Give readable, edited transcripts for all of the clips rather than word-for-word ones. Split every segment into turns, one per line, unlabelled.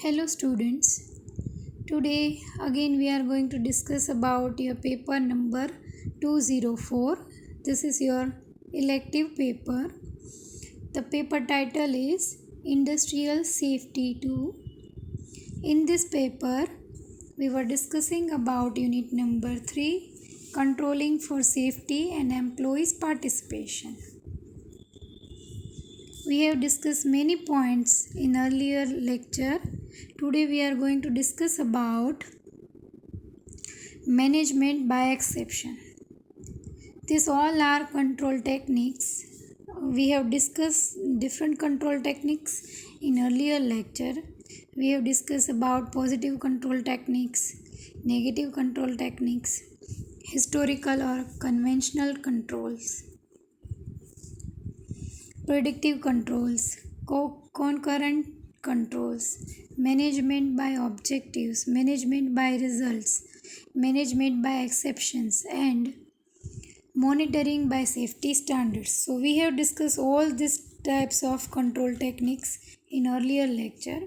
Hello students. Today again we are going to discuss about your paper number 204. This is your elective paper. The paper title is Industrial Safety 2. In this paper we were discussing about unit number 3, Controlling for Safety and Employees Participation. We have discussed many points in earlier lecture. Today we are going to discuss about management by exception. These all are control techniques. We have discussed different control techniques in earlier lecture. We have discussed about positive control techniques, negative control techniques, historical or conventional controls, predictive controls, concurrent controls, management by objectives, management by results, management by exceptions, and monitoring by safety standards. So we have discussed all these types of control techniques in earlier lecture.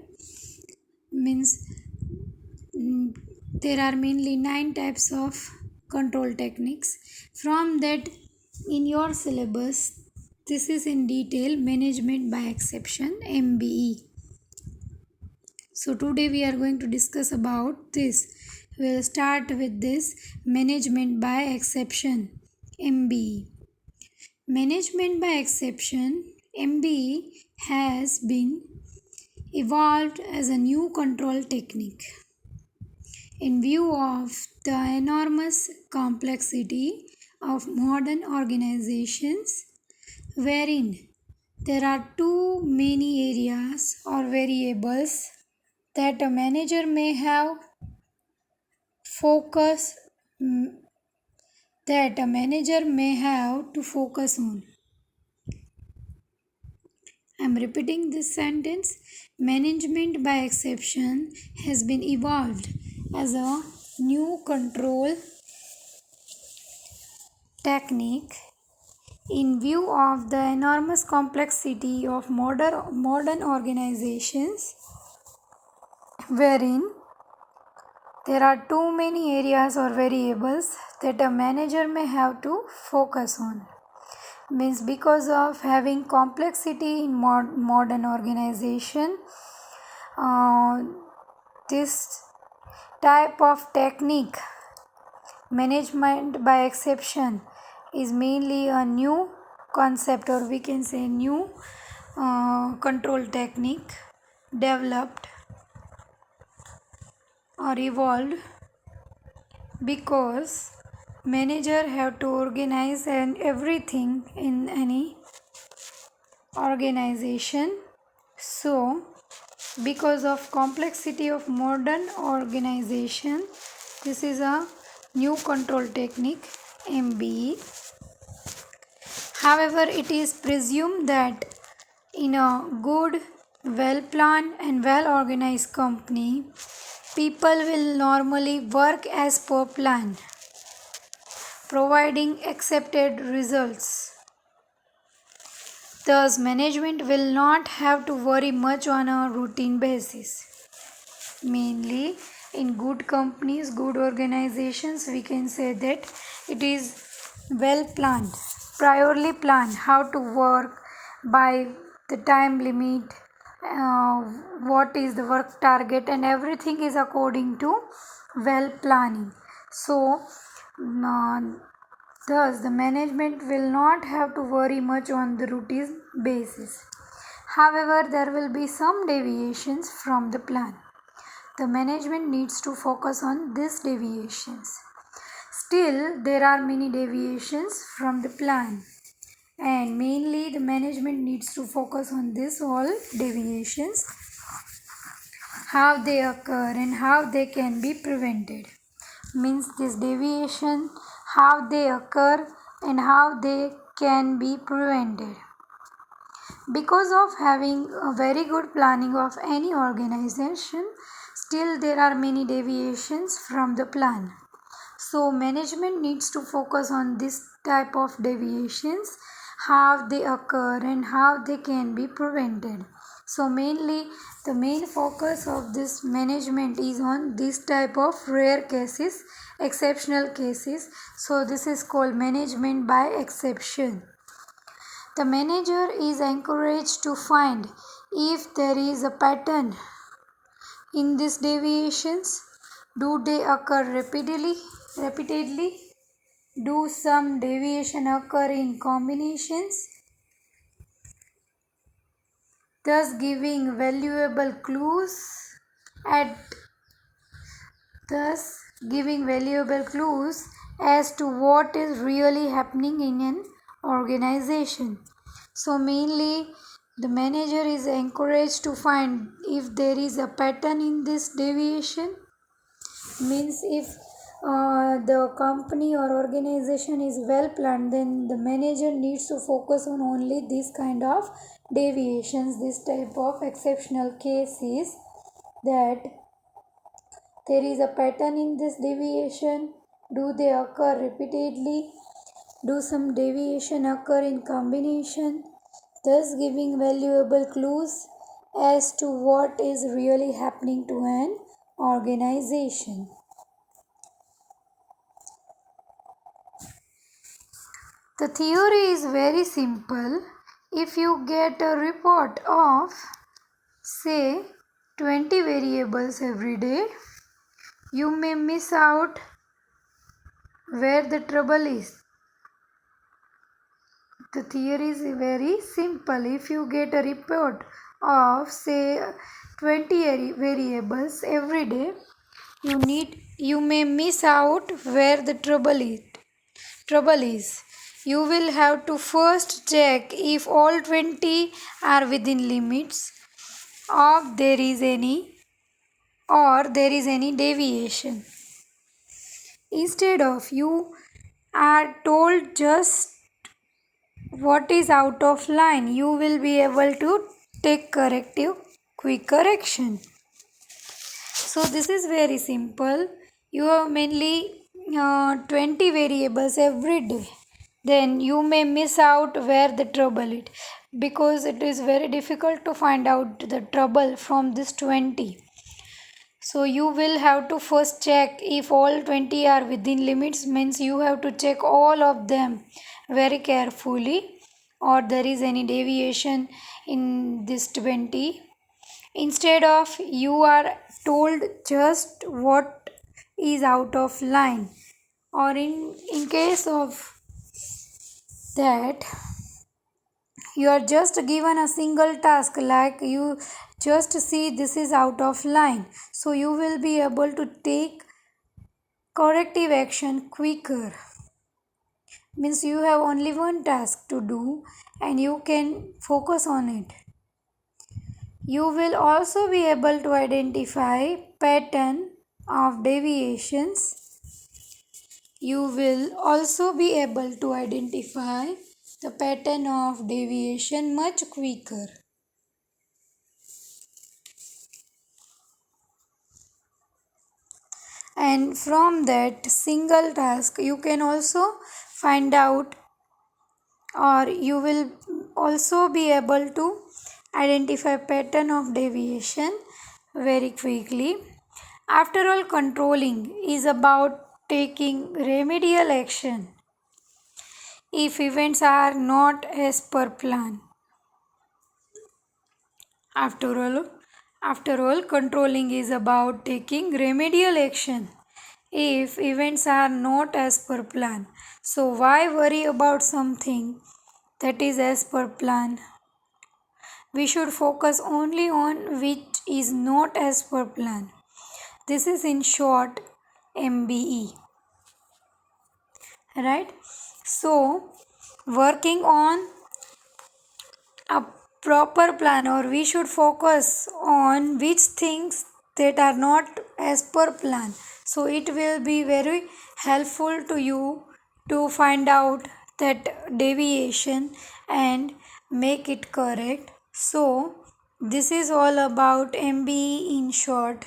Means there are mainly 9 types of control techniques. From that, in your syllabus, this is in detail management by exception, MBE. So today we are going to discuss about this. We will start with this management by exception, MBE. Management by exception, MBE, has been evolved as a new control technique. In view of the enormous complexity of modern organizations, wherein there are too many areas or variables that a manager may have focus to focus on. I am repeating this sentence. Management by exception has been evolved as a new control technique in view of the enormous complexity of modern organizations, wherein there are too many areas or variables that a manager may have to focus on. Means because of having complexity in modern organization, this type of technique, management by exception, is mainly a new concept, or we can say new control technique developed or evolved because manager have to organize and everything in any organization. So because of complexity of modern organization, this is a new control technique, MBE. However, it is presumed that in a good, well planned and well organized company, people will normally work as per plan, providing accepted results. Thus, management will not have to worry much on a routine basis. Mainly in good companies, good organizations, we can say that it is well planned, priorly planned how to work, by the time limit, what is the work target, and everything is according to well planning. So thus the management will not have to worry much on the routine basis. However, there will be some deviations from the plan. The management needs to focus on these deviations. Still, there are many deviations from the plan, and mainly the management needs to focus on this all deviations, how they occur and how they can be prevented. Means this deviation, how they occur and how they can be prevented. Because of having a very good planning of any organization, still there are many deviations from the plan. So management needs to focus on this type of deviations, how they occur and how they can be prevented. So mainly the main focus of this management is on this type of rare cases, exceptional cases. So this is called management by exception. The manager is encouraged to find if there is a pattern in these deviations. Do they occur repeatedly? Do some deviation occur in combinations? Thus giving valuable clues at thus giving valuable clues as to what is really happening in an organization. So mainly the manager is encouraged to find if there is a pattern in this deviation. Means if the company or organization is well planned, then the manager needs to focus on only this kind of deviations, this type of exceptional cases, that there is a pattern in this deviation. Do they occur repeatedly? Do some deviation occur in combination? Thus giving valuable clues as to what is really happening to an organization. The theory is very simple. If you get a report of, say, 20 variables every day, you may miss out where the trouble is. The theory is very simple. If you get a report of, say, 20 variables every day, you may miss out where the trouble is. You will have to first check if all 20 are within limits, or there is any deviation. Instead of you are told just what is out of line, you will be able to take quicker action. So this is very simple. You have mainly 20 variables every day. Then you may miss out where the trouble is, because it is very difficult to find out the trouble from this 20. So you will have to first check if all 20 are within limits, means you have to check all of them very carefully, or there is any deviation in this 20. Instead of you are told just what is out of line, or in case of that you are just given a single task, like you just see this is out of line, so you will be able to take corrective action quicker. Means you have only one task to do and you can focus on it. You will also be able to identify pattern of deviations. You will also be able to identify the pattern of deviation much quicker. And from that single task you can also find out, or you will also be able to identify pattern of deviation very quickly. After all, controlling is about taking remedial action if events are not as per plan. After all, controlling is about taking remedial action if events are not as per plan. So why worry about something that is as per plan? We should focus only on which is not as per plan. This is in short MBE. Right? So, working on a proper plan, or we should focus on which things that are not as per plan. So, it will be very helpful to you to find out that deviation and make it correct. So, this is all about MBE in short.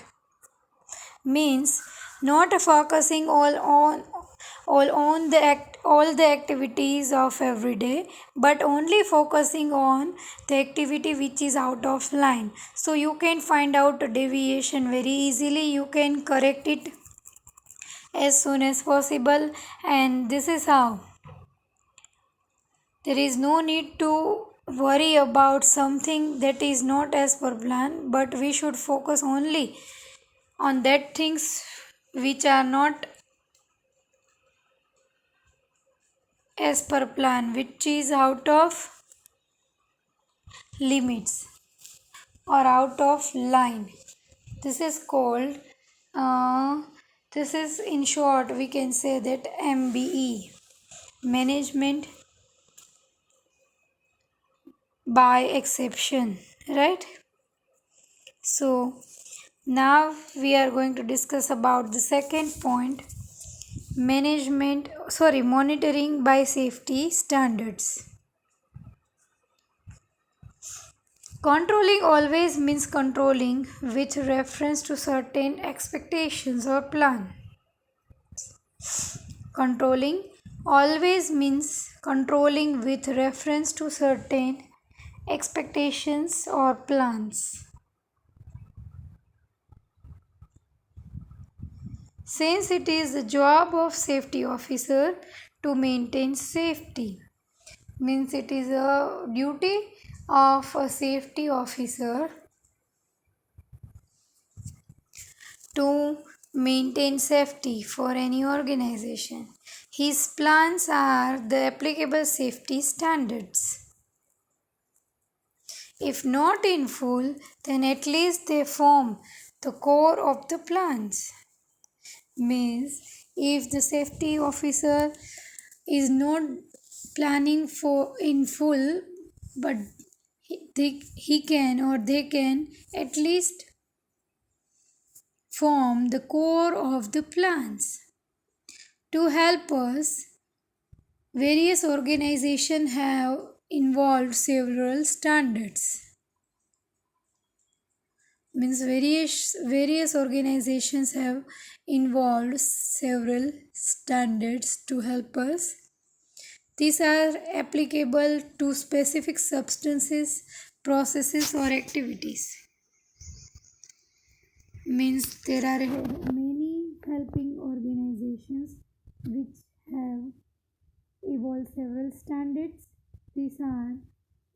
Means not focusing all all the activities of every day, but only focusing on the activity which is out of line. So you can find out a deviation very easily. You can correct it as soon as possible, and this is how. There is no need to worry about something that is not as per plan, but we should focus only on that things which are not as per plan, which is out of limits or out of line. This is called, uh, this is in short, we can say that MBE, management by exception, right? So now we are going to discuss about the second point, monitoring by safety standards. Controlling always means controlling with reference to certain expectations or plan. Controlling always means controlling with reference to certain expectations or plans. Since it is the job of safety officer to maintain safety, means it is a duty of a safety officer to maintain safety for any organization. His plans are the applicable safety standards. If not in full, then at least they form the core of the plans. Means if the safety officer is not planning for in full, but he can or they can at least form the core of the plans. To help us, various organizations have involved several standards. Means various organizations have involved several standards to help us. These are applicable to specific substances, processes, or activities. Means there are many helping organizations which have evolved several standards. These are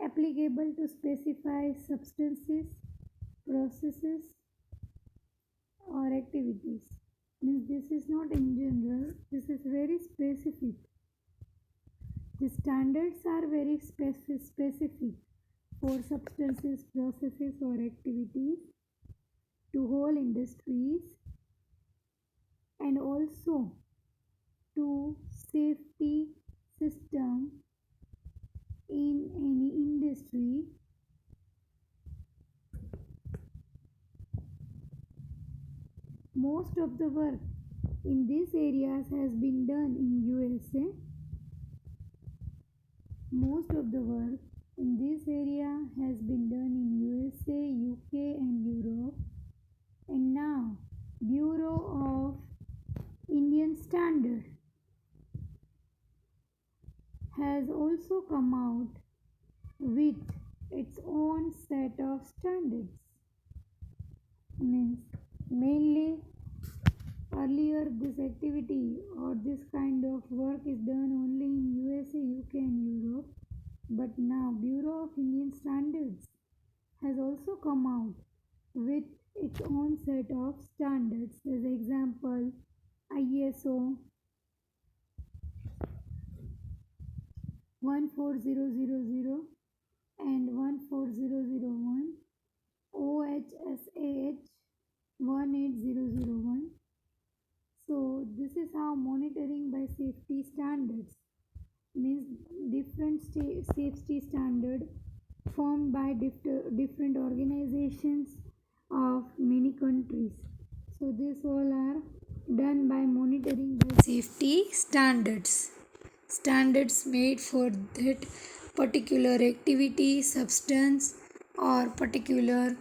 applicable to specify substances, processes, or activities. Means this is not in general, this is very specific. The standards are very specific for substances, processes, or activities to whole industries and also to safety system in any industry. Most of the work in these areas has been done in USA. Most of the work in this area has been done in USA, UK, and Europe. And now, Bureau of Indian Standard has also come out with its own set of standards. Means mainly earlier this activity or this kind of work is done only in USA, UK, and Europe. But now Bureau of Indian Standards has also come out with its own set of standards. As example, ISO 14000 and 14001, OHSAH 18001. So this is how monitoring by safety standards, means different safety standard formed by different organizations of many countries. So this all are done by monitoring by safety standards. Standards made for that particular activity, substance, or particular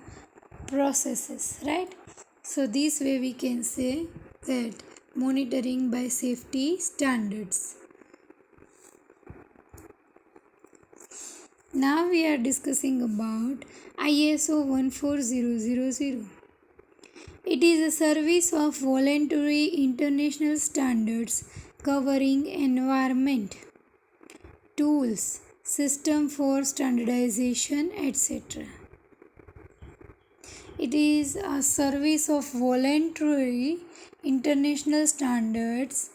processes, right? So this way we can say that monitoring by safety standards. Now we are discussing about ISO 14000. It is a service of voluntary international standards covering environment, tools, system for standardization, etc. It is a service of voluntary international standards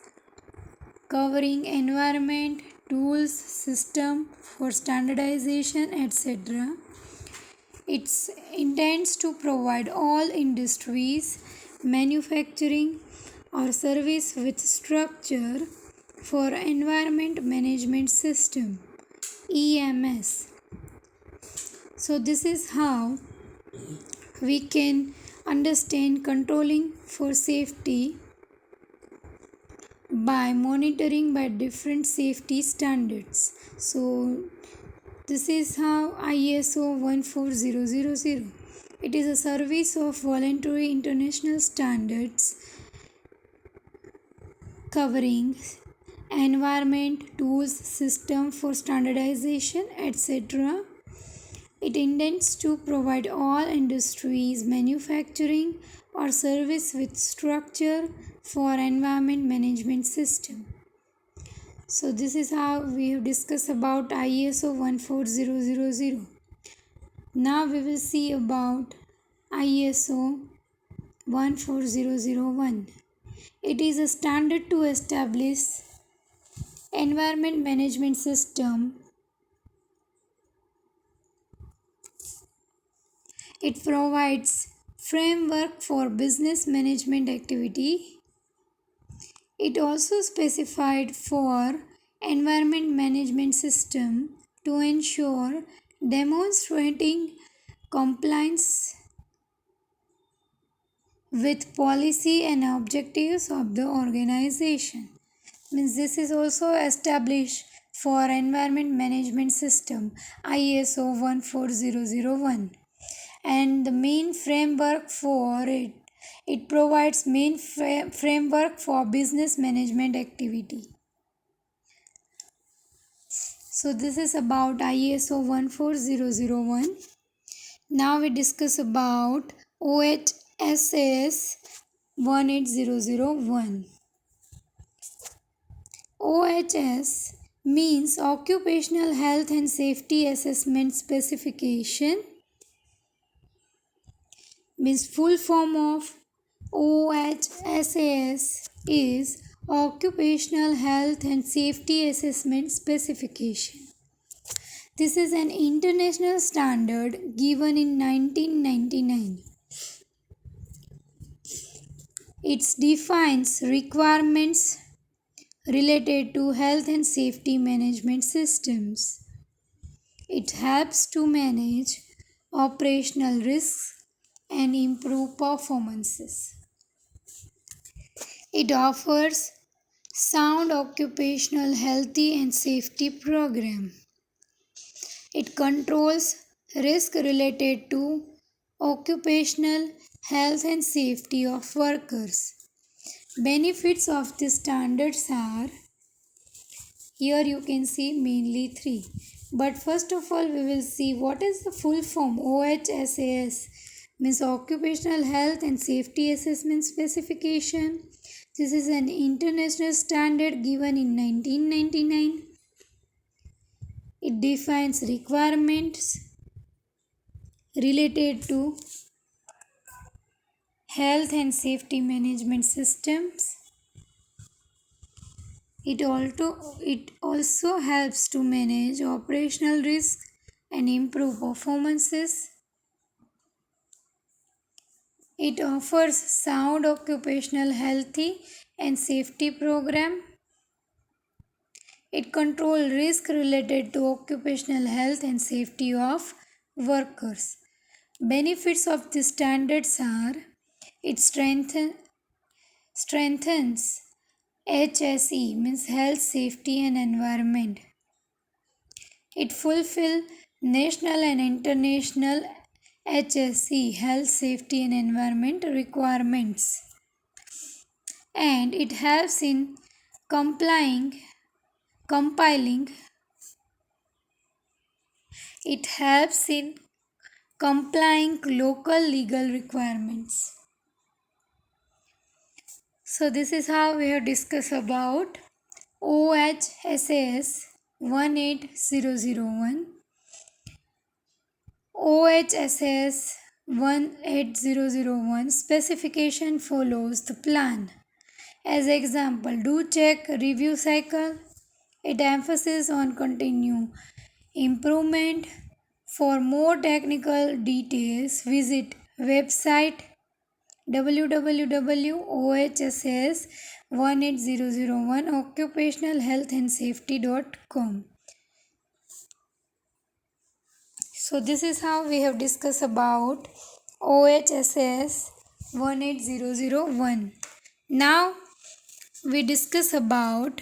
covering environment, tools, system for standardization, etc. It intends to provide all industries, manufacturing, or service with structure for environment management system EMS. So this is how we can understand controlling for safety by monitoring by different safety standards. So this is how ISO 14000. It is a service of voluntary international standards covering environment, tools, system for standardization, etc. It intends to provide all industries, manufacturing, or service with structure for environment management system. So this is how we have discussed about ISO 14000. Now we will see about ISO 14001. It is a standard to establish environment management system. It provides framework for business management activity. It also specified for environment management system to ensure demonstrating compliance with policy and objectives of the organization. Means this is also established for environment management system ISO 14001, and the main framework for it provides main framework for business management activity. So this is about ISO 14001. Now we discuss about OHSAS 18001. OHS means Occupational Health and Safety Assessment Specification, means full form of OHSAS is Occupational Health and Safety Assessment Specification. This is an international standard given in 1999. It defines requirements related to health and safety management systems. It helps to manage operational risks and improve performances. It offers sound occupational healthy and safety program. It controls risk related to occupational health and safety of workers. Benefits of the standards are, here you can see mainly three. But first of all, we will see what is the full form. OHSAS means Occupational Health and Safety Assessment Specification. This is an international standard given in 1999. It defines requirements related to health and safety management systems. It also helps to manage operational risk and improve performances. It offers sound occupational healthy and safety program. It controls risk related to occupational health and safety of workers. Benefits of the standards are, it strengthens HSE means health, safety and environment. It fulfills national and international HSE health, safety and environment requirements. and it helps in compiling it helps in complying local legal requirements. So this is how we have discussed about OHSAS 18001. OHSAS 18001 specification follows the plan. As example, do check review cycle. It emphasizes on continue improvement. For more technical details, visit website www.ohss18001 occupationalhealthandsafety.com. So this is how we have discussed about OHSAS 18001. Now we discuss about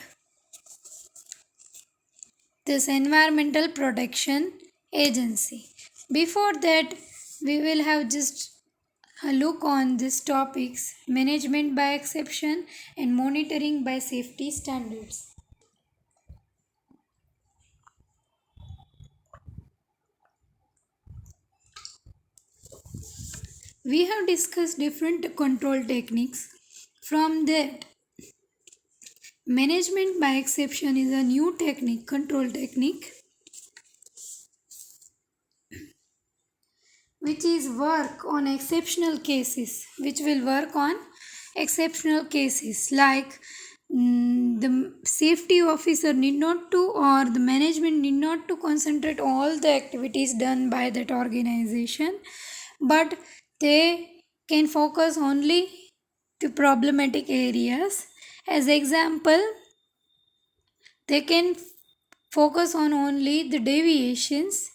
this Environmental Protection Agency. Before that, we will have just a look on these topics: management by exception and monitoring by safety standards. We have discussed different control techniques. From that, management by exception is a new technique, control technique, which is work on exceptional cases, which will work on exceptional cases like the safety officer need not to, or the management need not to concentrate all the activities done by that organization, but they can focus only to problematic areas. As example, they can focus on only the deviations.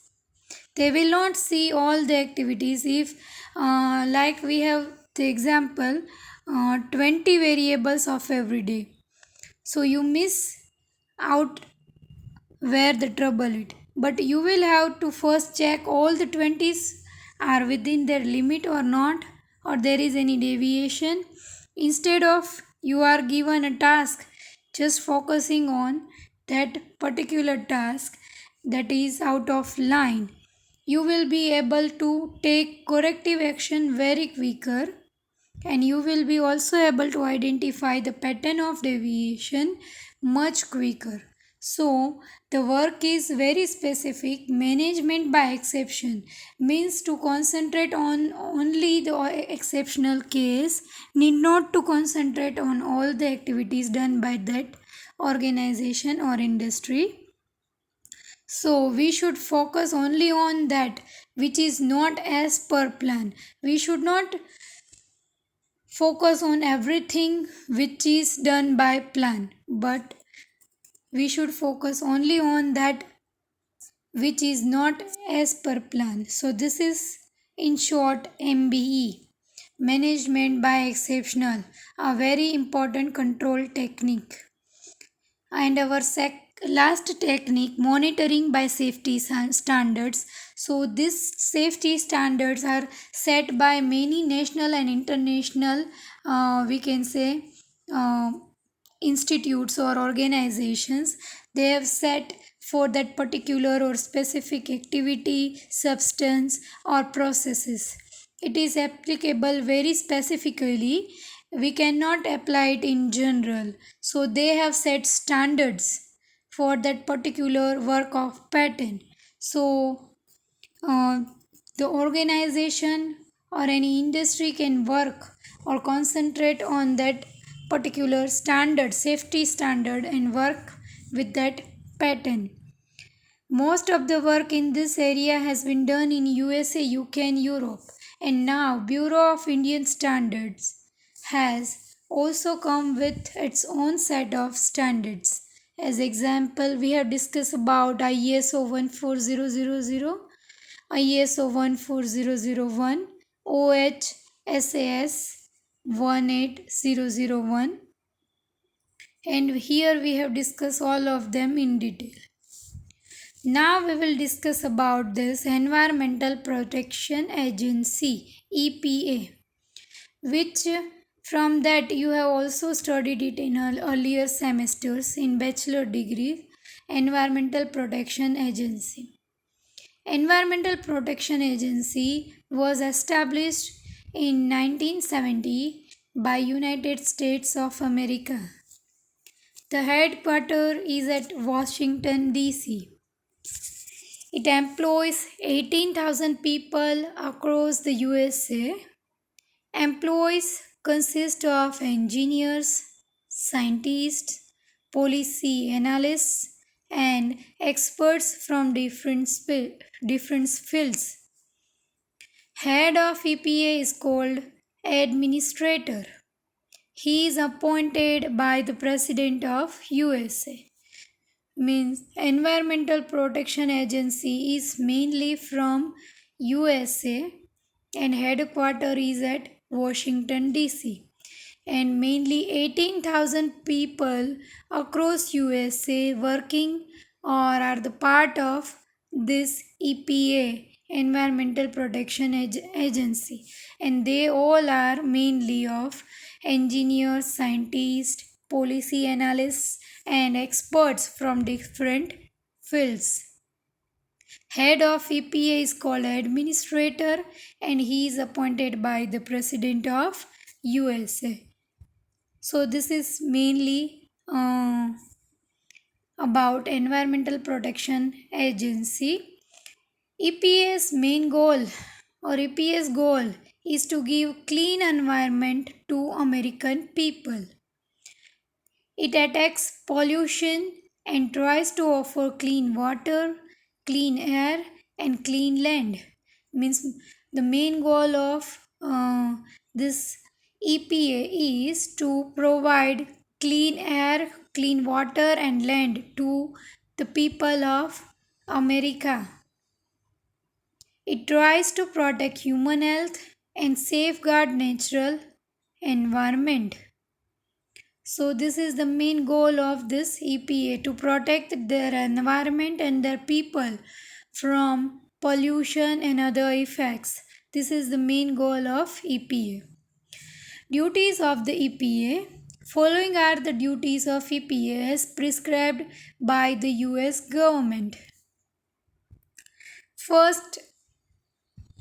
They will not see all the activities. If like we have the example 20 variables of every day, so you miss out where the trouble it, but you will have to first check all the 20s are within their limit or not, or there is any deviation. Instead of you are given a task, just focusing on that particular task that is out of line, you will be able to take corrective action very quicker, and you will be also able to identify the pattern of deviation much quicker. So the work is very specific. Management by exception means to concentrate on only the exceptional case, need not to concentrate on all the activities done by that organization or industry. So we should focus only on that which is not as per plan. We should not focus on everything which is done by plan, but we should focus only on that which is not as per plan. So this is in short MBE, management by exceptional, a very important control technique. And our last technique, monitoring by safety standards. So these safety standards are set by many national and international we can say institutes or organizations. They have set for that particular or specific activity, substance or processes. It is applicable very specifically. We cannot apply it in general. So they have set standards for that particular work of pattern. So uh, the organization or any industry can work or concentrate on that particular standard, safety standard, and work with that pattern. Most of the work in this area has been done in USA, UK and Europe, and now Bureau of Indian Standards has also come with its own set of standards. As example, we have discussed about ISO 14000, ISO 14001, OHSAS 18001, and here we have discussed all of them in detail. Now we will discuss about this Environmental Protection Agency, EPA, which From that, you have also studied it in earlier semesters in bachelor degree, Environmental Protection Agency. Environmental Protection Agency was established in 1970 by United States of America. The headquarters is at Washington, D.C. It employs 18,000 people across the USA. Employees consist of engineers, scientists, policy analysts, and experts from different fields. Head of EPA is called Administrator. He is appointed by the President of USA. Means Environmental Protection Agency is mainly from USA and headquarters is at Washington DC, and mainly 18,000 people across USA working or are the part of this EPA, Environmental Protection Agency, and they all are mainly of engineers, scientists, policy analysts, and experts from different fields. Head of EPA is called Administrator and he is appointed by the President of USA. So this is mainly about Environmental Protection Agency. EPA's main goal or EPA's goal is to give clean environment to American people. It attacks pollution and tries to offer clean water, clean air, and clean land. Means the main goal of this EPA is to provide clean air, clean water, and land to the people of America. It tries to protect human health and safeguard natural environment. So this is the main goal of this EPA, to protect their environment and their people from pollution and other effects. This is the main goal of EPA. Duties of the EPA. Following are the duties of EPA as prescribed by the US government. First,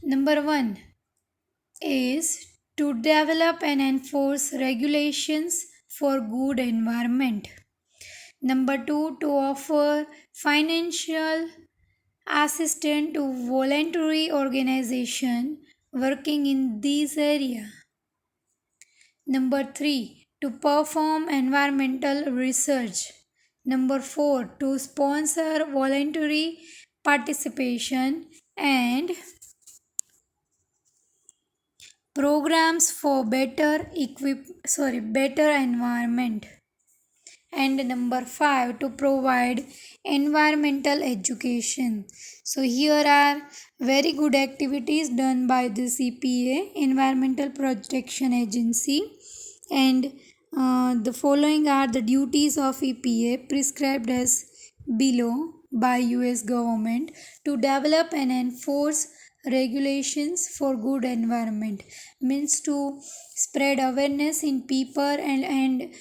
number 1 is to develop and enforce regulations for good environment. Number 2, to offer financial assistance to voluntary organization working in this area. Number 3, to perform environmental research. Number 4, to sponsor voluntary participation and programs for better environment. And number 5, to provide environmental education. So here are very good activities done by this EPA, Environmental Protection Agency, and the following are the duties of EPA prescribed as below by US government: to develop and enforce regulations for good environment, means to spread awareness in people and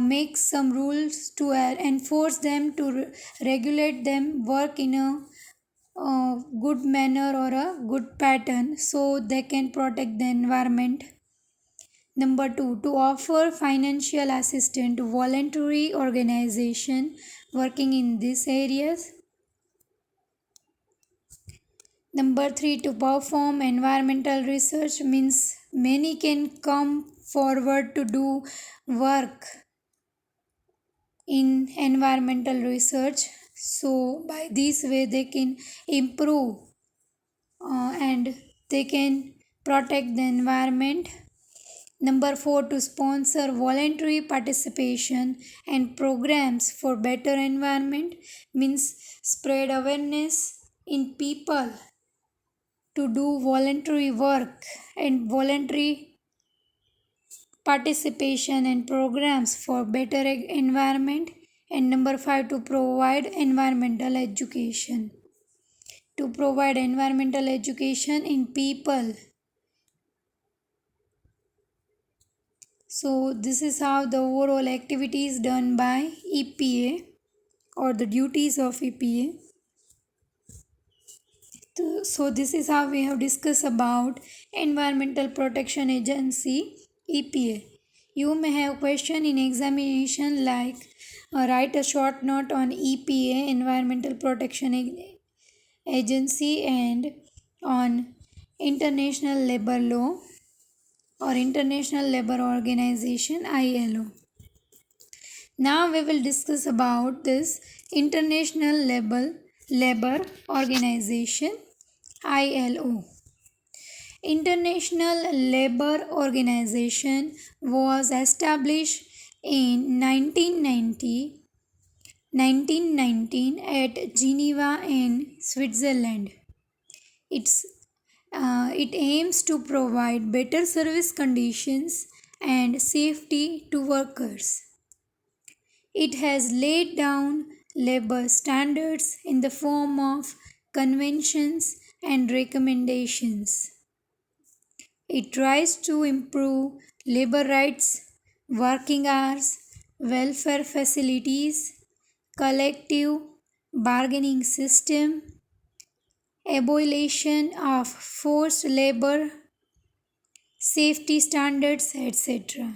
make some rules to enforce them, to regulate them, work in a good manner or a good pattern so they can protect the environment. Number 2, to offer financial assistance to voluntary organization working in these areas. Number 3, to perform environmental research, means many can come forward to do work in environmental research. So by this way they can improve and they can protect the environment. Number 4, to sponsor voluntary participation and programs for better environment, means spread awareness in people to do voluntary work and voluntary participation and programs for better environment. And number 5, to provide environmental education. To provide environmental education in people. So this is how the overall activities done by EPA or the duties of EPA. So this is how we have discussed about Environmental Protection Agency EPA. You may have question in examination like write a short note on EPA Environmental Protection Agency and on International Labour Law or International Labour Organization ILO. Now we will discuss about this International Labour Organization ILO. International Labour Organization was established in 1919 at Geneva in Switzerland. It aims to provide better service conditions and safety to workers. It has laid down labor standards in the form of conventions and recommendations. It tries to improve labor rights, working hours, welfare facilities, collective bargaining system, abolition of forced labor, safety standards, etc.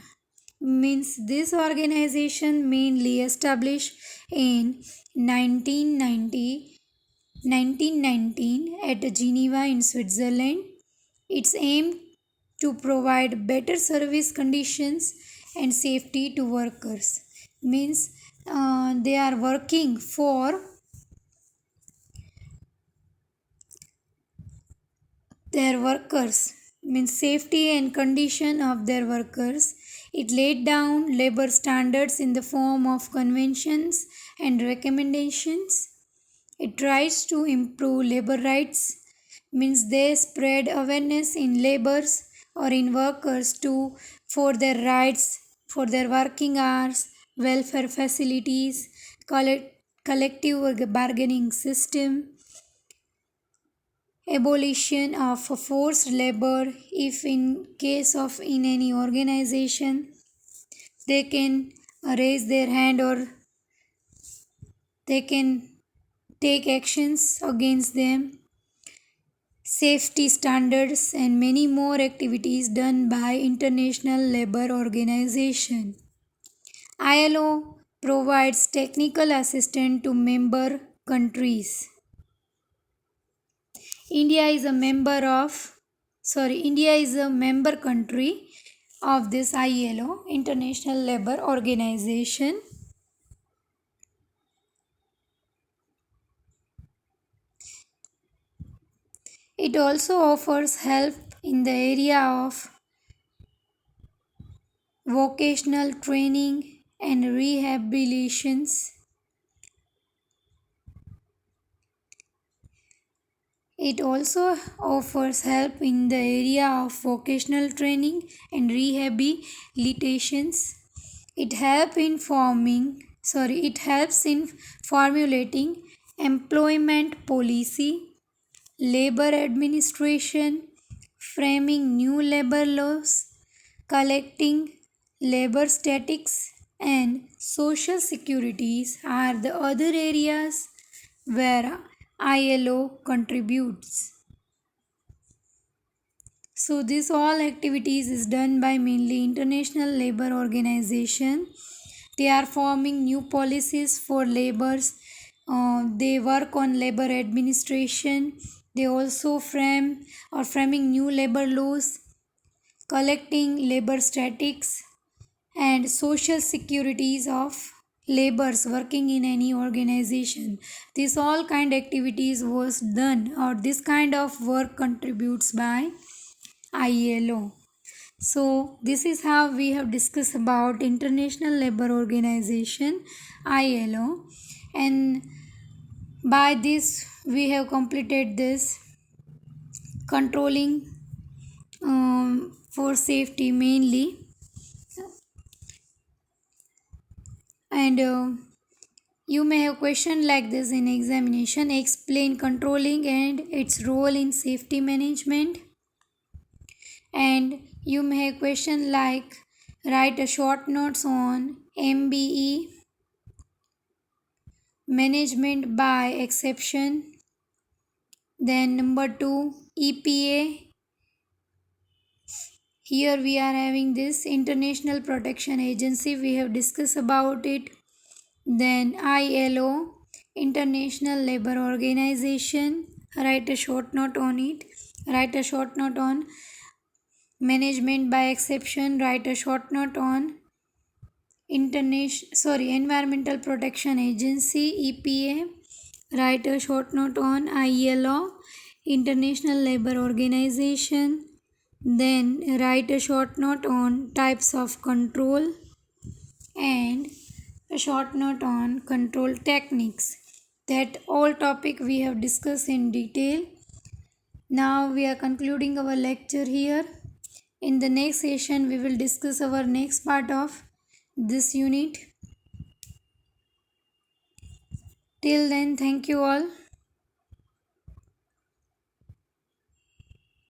Means this organization mainly established in 1919 at Geneva in Switzerland. Its aim to provide better service conditions and safety to workers. Means they are working for their workers, means safety and condition of their workers. It laid down labor standards in the form of conventions and recommendations. It tries to improve labor rights, means they spread awareness in laborers or in workers to for their rights, for their working hours, welfare facilities, collective bargaining system, abolition of forced labor. If in case of in any organization they can raise their hand or they can take actions against them, safety standards and many more activities done by International Labour Organization. ILO provides technical assistance to member countries. India is a member country of this ILO, International Labour Organization. It also offers help in the area of vocational training and rehabilitations. It also offers help in the area of vocational training and rehabilitations. It helps in formulating employment policy, labor administration, framing new labor laws, collecting labor statistics, and social securities are the other areas where ILO contributes. So this all activities is done by mainly International Labour Organization. They are forming new policies for laborers. They work on labor administration. They also framing new labor laws, collecting labor statistics and social securities of laborers working in any organization. This all kind activities was done or this kind of work contributes by ILO. So this is how we have discussed about International Labour Organization ILO, and by this we have completed this controlling for safety mainly, and you may have question like this in examination: explain controlling and its role in safety management. And you may have question like Write a short notes on MBE, management by exception. Then number 2, EPA. Here we are having this International Protection Agency. We have discussed about it. Then ILO, International Labour Organization. Write a short note on it. Write a short note on management by exception. Write a short note on Environmental Protection Agency, EPA. Write a short note on ILO, International Labour Organization. Then write a short note on types of control and a short note on control techniques. That all topic we have discussed in detail. Now we are concluding our lecture here. In the next session we will discuss our next part of this unit. Till then, thank you all.